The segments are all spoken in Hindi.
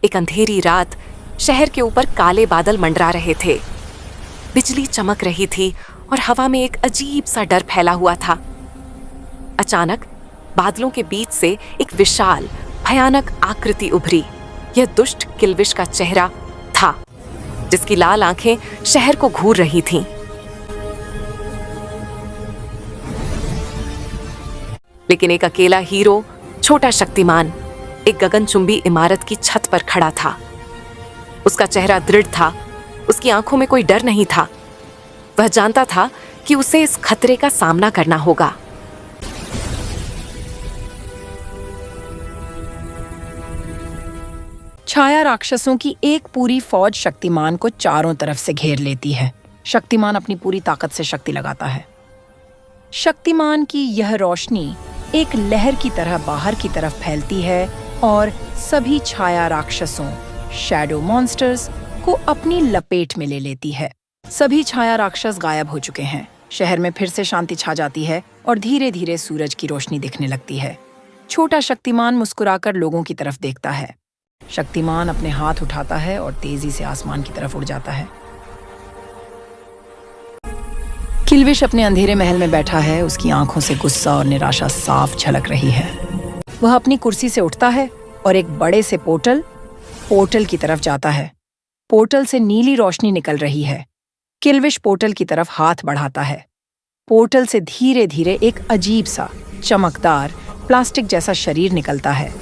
एक अंधेरी रात शहर के ऊपर काले बादल मंडरा रहे थे। बिजली चमक रही थी और हवा में एक अजीब सा डर फैला हुआ था। अचानक बादलों के बीच से एक विशाल भयानक आकृति उभरी। यह दुष्ट किल्विश का चेहरा था, जिसकी लाल आंखें शहर को घूर रही थीं। लेकिन एक अकेला हीरो, छोटा शक्तिमान, एक गगनचुंबी इमारत की छत पर खड़ा था। उसका चेहरा दृढ़ था, उसकी आंखों में कोई डर नहीं था। वह जानता था कि उसे इस खतरे का सामना करना होगा। छाया राक्षसों की एक पूरी फौज शक्तिमान को चारों तरफ से घेर लेती है। शक्तिमान अपनी पूरी ताकत से शक्ति लगाता है। शक्तिमान की यह रोशनी एक लहर की तरह बाहर की तरफ फैलती है और सभी छाया राक्षसों, शैडो मॉन्स्टर्स को अपनी लपेट में ले लेती है। सभी छाया राक्षस गायब हो चुके हैं। शहर में फिर से शांति छा जाती है और धीरे धीरे सूरज की रोशनी दिखने लगती है। छोटा शक्तिमान मुस्कुराकर लोगों की तरफ देखता है। शक्तिमान अपने हाथ उठाता है और तेजी से आसमान की तरफ उड़ जाता है। किल्विश अपने अंधेरे महल में बैठा है। उसकी आंखों से गुस्सा और निराशा साफ झलक रही है। वह अपनी कुर्सी से उठता है और एक बड़े से पोर्टल की तरफ जाता है। पोर्टल से नीली रोशनी निकल रही है। किल्विश पोर्टल की तरफ हाथ बढ़ाता है। पोर्टल से धीरे धीरे एक अजीब सा चमकदार प्लास्टिक जैसा शरीर निकलता है।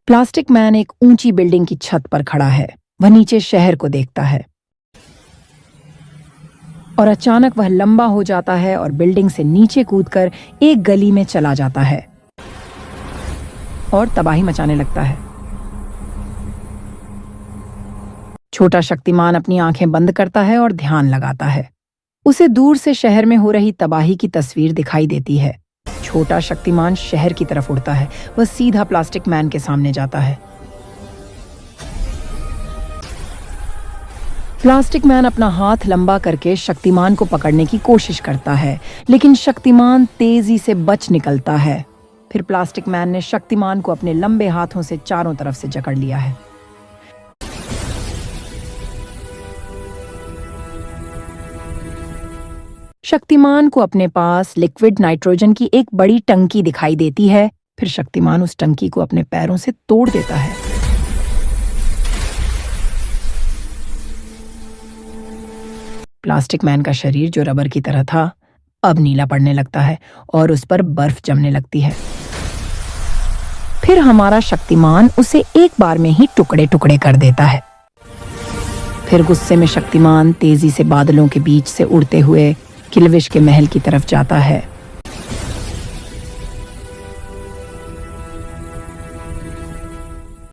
प्लास्टिक मैन एक ऊंची बिल्डिंग की छत पर खड़ा है। वह नीचे शहर को देखता है और अचानक वह लंबा हो जाता है और बिल्डिंग से नीचे कूदकर एक गली में चला जाता है और तबाही मचाने लगता है। छोटा शक्तिमान अपनी आंखें बंद करता है और ध्यान लगाता है। उसे दूर से शहर में हो रही तबाही की तस्वीर दिखाई देती है। छोटा शक्तिमान शहर की तरफ उड़ता है। वह सीधा प्लास्टिक मैन के सामने जाता है। प्लास्टिक मैन अपना हाथ लंबा करके शक्तिमान को पकड़ने की कोशिश करता है, लेकिन शक्तिमान तेजी से बच निकलता है। फिर प्लास्टिक मैन ने शक्तिमान को अपने लंबे हाथों से चारों तरफ से जकड़ लिया है। शक्तिमान को अपने पास लिक्विड नाइट्रोजन की एक बड़ी टंकी दिखाई देती है। फिर शक्तिमान उस टंकी को अपने पैरों से तोड़ देता है। प्लास्टिक मैन का शरीर, जो रबर की तरह था, अब नीला पड़ने लगता है और उस पर बर्फ जमने लगती है। फिर हमारा शक्तिमान उसे एक बार में ही टुकड़े टुकड़े कर देता है। फिर गुस्से में शक्तिमान तेजी से बादलों के बीच से उड़ते हुए किल्विश के महल की तरफ जाता है।